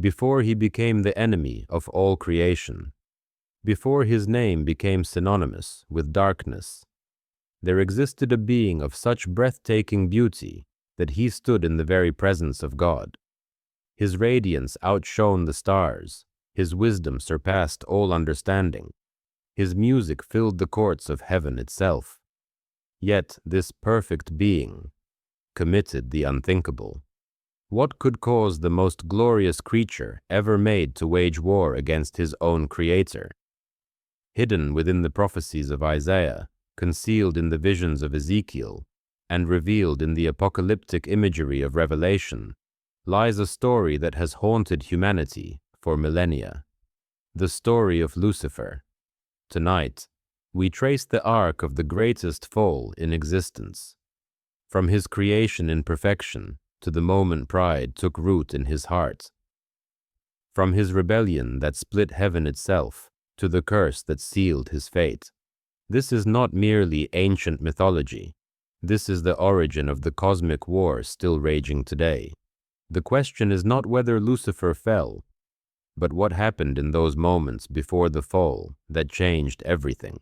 before he became the enemy of all creation, before his name became synonymous with darkness, there existed a being of such breathtaking beauty that he stood in the very presence of God. His radiance outshone the stars, his wisdom surpassed all understanding, his music filled the courts of heaven itself. Yet this perfect being committed the unthinkable. What could cause the most glorious creature ever made to wage war against his own creator? Hidden within the prophecies of Isaiah, concealed in the visions of Ezekiel, and revealed in the apocalyptic imagery of Revelation, lies a story that has haunted humanity for millennia. The story of Lucifer. Tonight, we trace the arc of the greatest fall in existence. From his creation in perfection to the moment pride took root in his heart. From his rebellion that split heaven itself to the curse that sealed his fate. This is not merely ancient mythology. This is the origin of the cosmic war still raging today. The question is not whether Lucifer fell, but what happened in those moments before the fall that changed everything.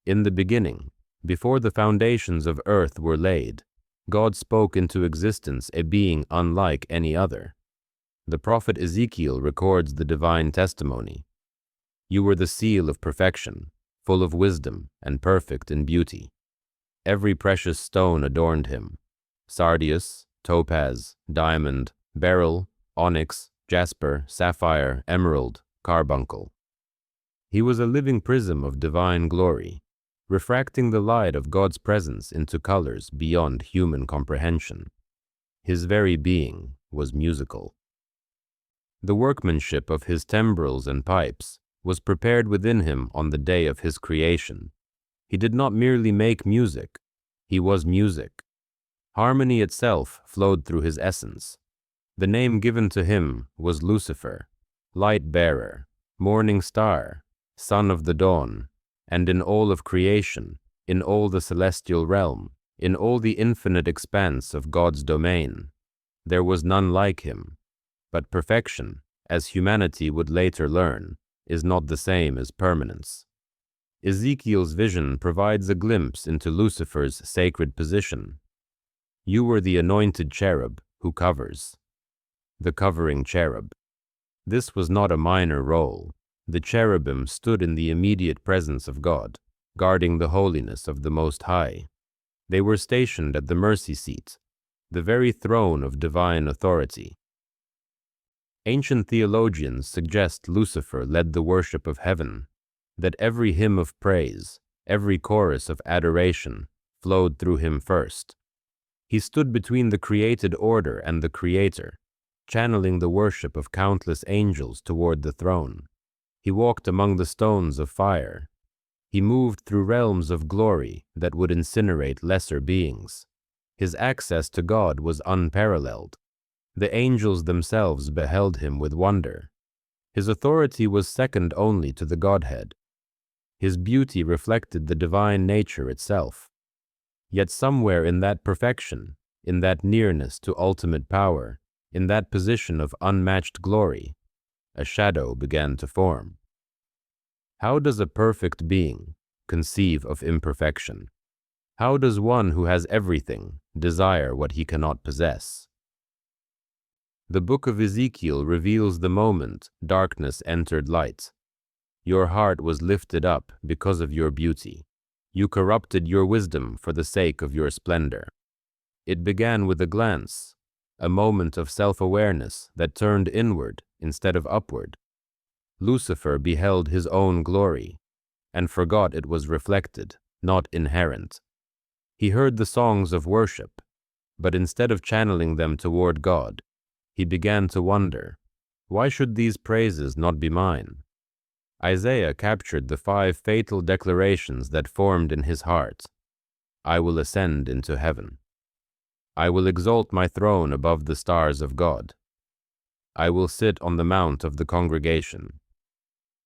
In the beginning, before the foundations of earth were laid, God spoke into existence a being unlike any other. The prophet Ezekiel records the divine testimony. You were the seal of perfection, full of wisdom and perfect in beauty. Every precious stone adorned him: sardius, topaz, diamond, beryl, onyx, jasper, sapphire, emerald, carbuncle. He was a living prism of divine glory, refracting the light of God's presence into colors beyond human comprehension. His very being was musical. The workmanship of his timbrels and pipes was prepared within him on the day of his creation. He did not merely make music, he was music. Harmony itself flowed through his essence. The name given to him was Lucifer, lightbearer, morning star, son of the dawn, and in all of creation, in all the celestial realm, in all the infinite expanse of God's domain, there was none like him. But perfection, as humanity would later learn, is not the same as permanence. Ezekiel's vision provides a glimpse into Lucifer's sacred position. You were the anointed cherub who covers. The covering cherub. This was not a minor role. The cherubim stood in the immediate presence of God, guarding the holiness of the Most High. They were stationed at the mercy seat, the very throne of divine authority. Ancient theologians suggest Lucifer led the worship of heaven, that every hymn of praise, every chorus of adoration flowed through him first. He stood between the created order and the Creator, channeling the worship of countless angels toward the throne. He walked among the stones of fire. He moved through realms of glory that would incinerate lesser beings. His access to God was unparalleled. The angels themselves beheld him with wonder. His authority was second only to the Godhead. His beauty reflected the divine nature itself. Yet somewhere in that perfection, in that nearness to ultimate power, in that position of unmatched glory, a shadow began to form. How does a perfect being conceive of imperfection? How does one who has everything desire what he cannot possess? The book of Ezekiel reveals the moment darkness entered light. Your heart was lifted up because of your beauty. You corrupted your wisdom for the sake of your splendor. It began with a glance, a moment of self-awareness that turned inward instead of upward. Lucifer beheld his own glory and forgot it was reflected, not inherent. He heard the songs of worship, but instead of channeling them toward God, he began to wonder, why should these praises not be mine? Isaiah captured the 5 fatal declarations that formed in his heart. I will ascend into heaven. I will exalt my throne above the stars of God. I will sit on the mount of the congregation.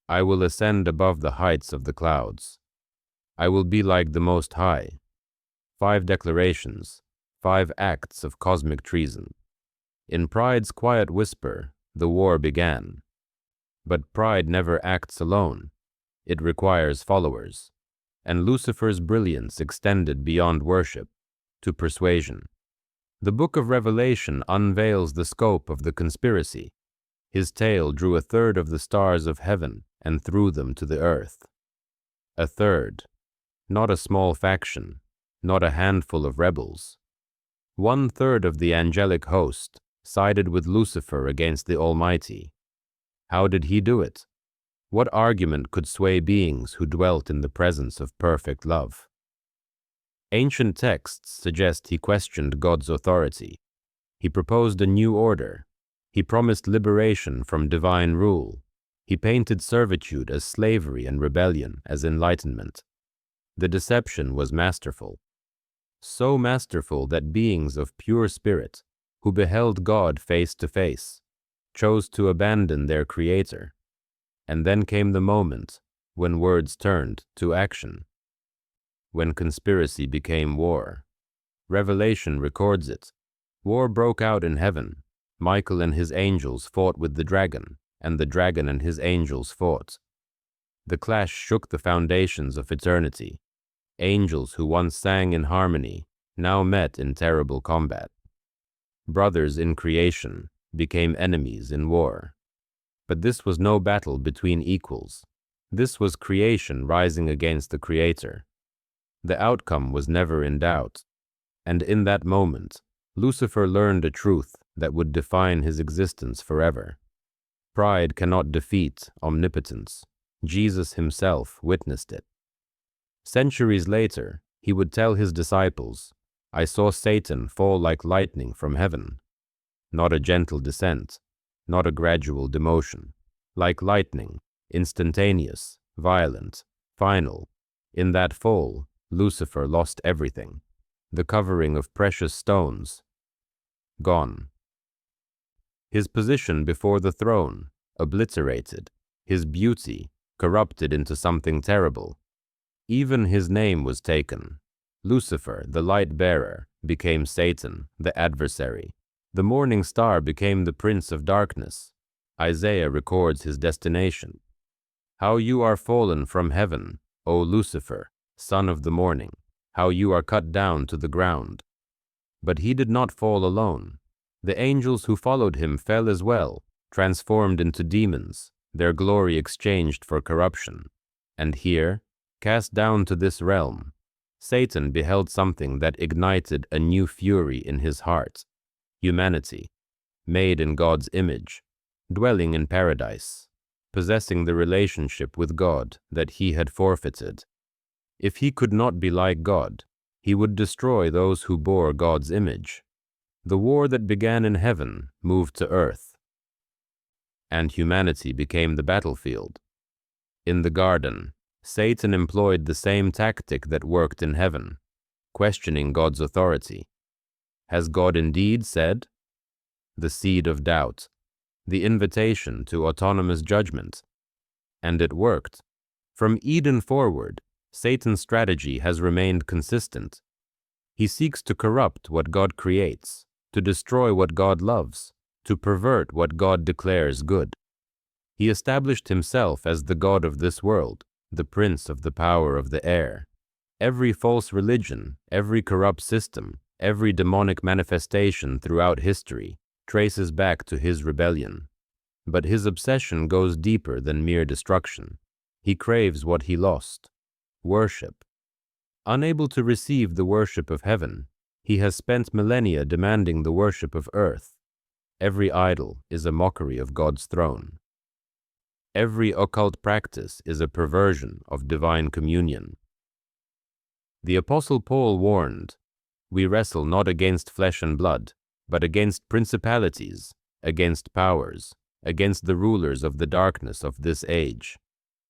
I will ascend above the heights of the clouds. I will be like the Most High. 5 declarations, 5 acts of cosmic treason. In pride's quiet whisper, the war began. But pride never acts alone. It requires followers. And Lucifer's brilliance extended beyond worship to persuasion. The book of Revelation unveils the scope of the conspiracy. His tail drew a third of the stars of heaven and threw them to the earth. A third, not a small faction, not a handful of rebels. 1/3 of the angelic host sided with Lucifer against the Almighty. How did he do it? What argument could sway beings who dwelt in the presence of perfect love? Ancient texts suggest he questioned God's authority. He proposed a new order. He promised liberation from divine rule. He painted servitude as slavery and rebellion as enlightenment. The deception was masterful. So masterful that beings of pure spirit, who beheld God face to face, chose to abandon their Creator. And then came the moment when words turned to action. When conspiracy became war. Revelation records it. War broke out in heaven. Michael and his angels fought with the dragon, and the dragon and his angels fought. The clash shook the foundations of eternity. Angels who once sang in harmony now met in terrible combat. Brothers in creation became enemies in war. But this was no battle between equals. This was creation rising against the Creator. The outcome was never in doubt. And in that moment, Lucifer learned a truth that would define his existence forever. Pride cannot defeat omnipotence. Jesus himself witnessed it. Centuries later, he would tell his disciples, "I saw Satan fall like lightning from heaven." Not a gentle descent, not a gradual demotion. Like lightning, instantaneous, violent, final. In that fall, Lucifer lost everything. The covering of precious stones, gone. His position before the throne, obliterated. His beauty, corrupted into something terrible. Even his name was taken. Lucifer, the light-bearer, became Satan, the adversary. The morning star became the prince of darkness. Isaiah records his destination. How you are fallen from heaven, O Lucifer, son of the morning, how you are cut down to the ground. But he did not fall alone. The angels who followed him fell as well, transformed into demons, their glory exchanged for corruption. And here, cast down to this realm, Satan beheld something that ignited a new fury in his heart. Humanity, made in God's image, dwelling in paradise, possessing the relationship with God that he had forfeited. If he could not be like God, he would destroy those who bore God's image. The war that began in heaven moved to earth, and humanity became the battlefield. In the garden, Satan employed the same tactic that worked in heaven, questioning God's authority. Has God indeed said? The seed of doubt, the invitation to autonomous judgment. And it worked. From Eden forward, Satan's strategy has remained consistent. He seeks to corrupt what God creates, to destroy what God loves, to pervert what God declares good. He established himself as the God of this world, the prince of the power of the air. Every false religion, every corrupt system, every demonic manifestation throughout history traces back to his rebellion. But his obsession goes deeper than mere destruction. He craves what he lost: worship. Unable to receive the worship of heaven, he has spent millennia demanding the worship of earth. Every idol is a mockery of God's throne. Every occult practice is a perversion of divine communion. The Apostle Paul warned, "We wrestle not against flesh and blood, but against principalities, against powers, against the rulers of the darkness of this age."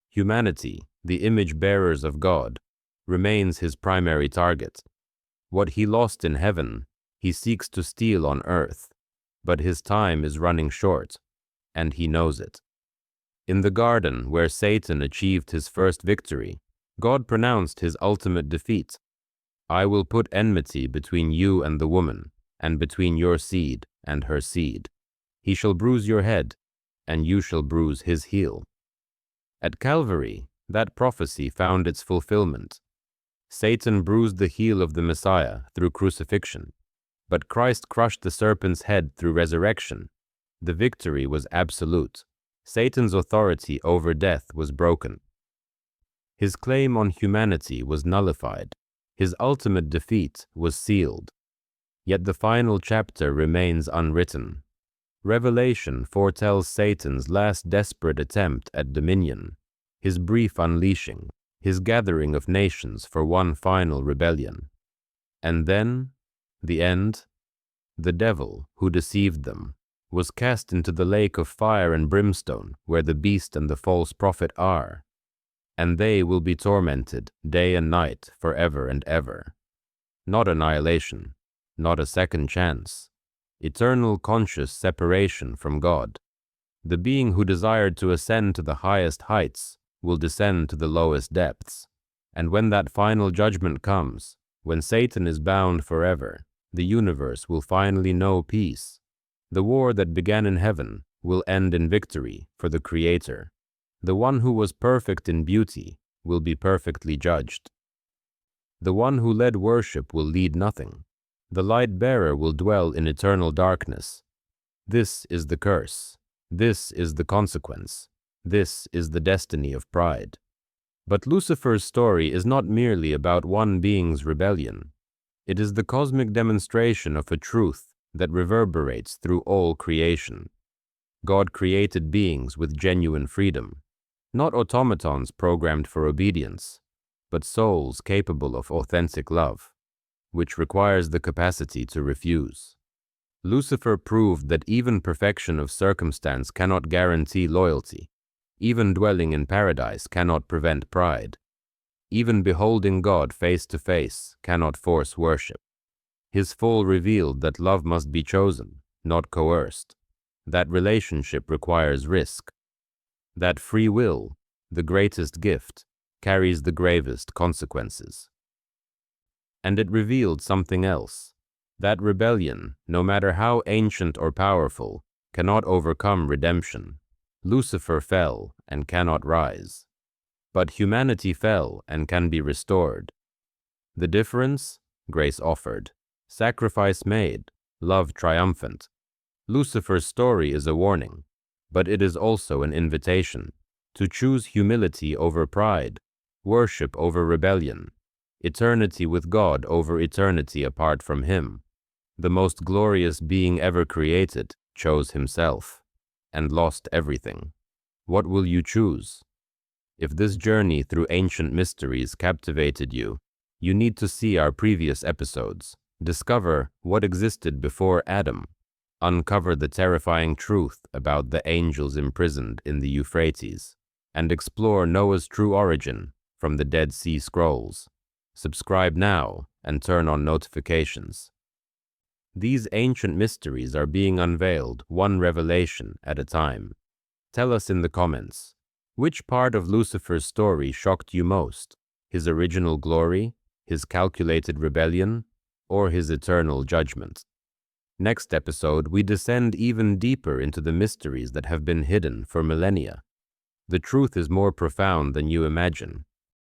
Humanity, the image bearers of God, remains his primary target. What he lost in heaven, he seeks to steal on earth, but his time is running short, and he knows it. In the garden where Satan achieved his first victory, God pronounced his ultimate defeat. "I will put enmity between you and the woman, and between your seed and her seed." He shall bruise your head, and you shall bruise his heel. At Calvary, that prophecy found its fulfillment. Satan bruised the heel of the Messiah through crucifixion, but Christ crushed the serpent's head through resurrection. The victory was absolute. Satan's authority over death was broken. His claim on humanity was nullified. His ultimate defeat was sealed. Yet the final chapter remains unwritten. Revelation foretells Satan's last desperate attempt at dominion, his brief unleashing, his gathering of nations for one final rebellion. And then, the end, the devil, who deceived them, was cast into the lake of fire and brimstone where the beast and the false prophet are, and they will be tormented day and night forever and ever. Not annihilation, not a second chance, eternal conscious separation from God. The being who desired to ascend to the highest heights will descend to the lowest depths. And when that final judgment comes, when Satan is bound forever, the universe will finally know peace. The war that began in heaven will end in victory for the Creator. The one who was perfect in beauty will be perfectly judged. The one who led worship will lead nothing. The lightbearer will dwell in eternal darkness. This is the curse. This is the consequence. This is the destiny of pride. But Lucifer's story is not merely about one being's rebellion. It is the cosmic demonstration of a truth that reverberates through all creation. God created beings with genuine freedom, not automatons programmed for obedience, but souls capable of authentic love, which requires the capacity to refuse. Lucifer proved that even perfection of circumstance cannot guarantee loyalty. Even dwelling in paradise cannot prevent pride. Even beholding God face to face cannot force worship. His fall revealed that love must be chosen, not coerced. That relationship requires risk. That free will, the greatest gift, carries the gravest consequences. And it revealed something else. That rebellion, no matter how ancient or powerful, cannot overcome redemption. Lucifer fell and cannot rise. But humanity fell and can be restored. The difference? Grace offered. Sacrifice made. Love triumphant. Lucifer's story is a warning, but it is also an invitation to choose humility over pride, worship over rebellion, eternity with God over eternity apart from Him. The most glorious being ever created chose himself and lost everything. What will you choose? If this journey through ancient mysteries captivated you, you need to see our previous episodes. Discover what existed before Adam. Uncover the terrifying truth about the angels imprisoned in the Euphrates, and explore Noah's true origin from the Dead Sea Scrolls. Subscribe now and turn on notifications. These ancient mysteries are being unveiled one revelation at a time. Tell us in the comments, which part of Lucifer's story shocked you most? His original glory, his calculated rebellion, or his eternal judgment? Next episode, we descend even deeper into the mysteries that have been hidden for millennia. The truth is more profound than you imagine.